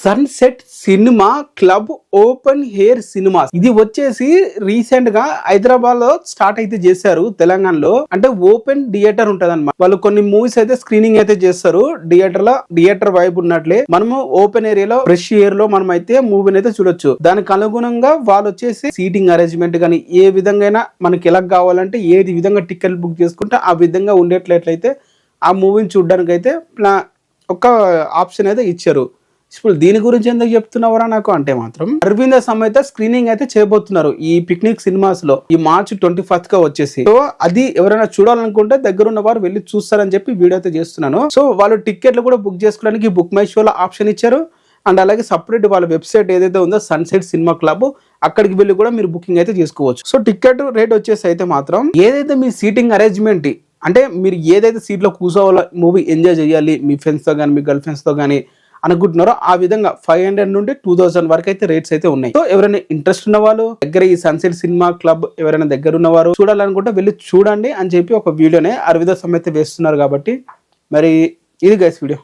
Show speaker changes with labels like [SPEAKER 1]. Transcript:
[SPEAKER 1] Sunset cinema club open air cinemas ఇది వచ్చేసి recent గా హైదరాబాద్ లో స్టార్ట్ అయితే చేశారు. తెలంగాణలో అంటే ఓపెన్ థియేటర్ ఉంటది అన్నమాట. వాళ్ళు కొన్ని మూవీస్ అయితే స్క్రీనింగ్ అయితే చేస్తారు. థియేటర్ వైబ్ ఉన్నట్లే మనము ఓపెన్ ఏరియాలో ఫ్రెష్ ఎయిర్ లో మనం అయితే మూవీని అయితే చూడొచ్చు. దానికి అనుగుణంగా వాళ్ళు వచ్చేసి సీటింగ్ అరేంజ్మెంట్ కానీ ఏ విధంగా మనకి ఎలా కావాలంటే ఏ విధంగా టికెట్ బుక్ చేసుకుంటే ఆ విధంగా ఉండేట్లయితే ఆ మూవీని చూడడానికి అయితే ఒక ఆప్షన్ అయితే ఇచ్చారు. ఇప్పుడు దీని గురించి ఎందుకు చెప్తున్నావరా నాకు అంటే మాత్రం అరవింద సమేత స్క్రీనింగ్ అయితే చేయబోతున్నారు ఈ పిక్నిక్ సినిమాస్ లో ఈ మార్చ్ 21st గా వచ్చేసి. సో అది ఎవరైనా చూడాలనుకుంటే దగ్గర ఉన్న వారు వెళ్ళి చూస్తారని చెప్పి వీడియో అయితే చేస్తున్నాను. సో వాళ్ళు టికెట్లు కూడా బుక్ చేసుకోవడానికి బుక్ మై షోలో ఆప్షన్ ఇచ్చారు. అండ్ అలాగే సపరేట్ వాళ్ళ వెబ్సైట్ ఏదైతే ఉందో సన్సెట్ సినిమా క్లబ్ అక్కడికి వెళ్ళి కూడా మీరు బుకింగ్ అయితే చేసుకోవచ్చు. సో టికెట్ రేట్ వచ్చేసి అయితే మాత్రం ఏదైతే మీ సీటింగ్ అరేంజ్మెంట్ అంటే మీరు ఏదైతే సీట్ లో కూర్చోవాలో మూవీ ఎంజాయ్ చేయాలి మీ ఫ్రెండ్స్ తో కానీ మీ గర్ల్ ఫ్రెండ్స్ తో కానీ అనుకుంటున్నారో ఆ విధంగా 500 నుండి 2000 వరకు అయితే రేట్స్ అయితే ఉన్నాయి. సో ఎవరైనా ఇంట్రెస్ట్ ఉన్న వాళ్ళు దగ్గర ఈ సన్సెట్ సినిమా క్లబ్ ఎవరైనా దగ్గర ఉన్నవారు చూడాలనుకుంటే వెళ్ళి చూడండి అని చెప్పి ఒక వీడియోనే అరవింద సమేత వేస్తున్నారు. కాబట్టి మరి ఇది గైస్ వీడియో.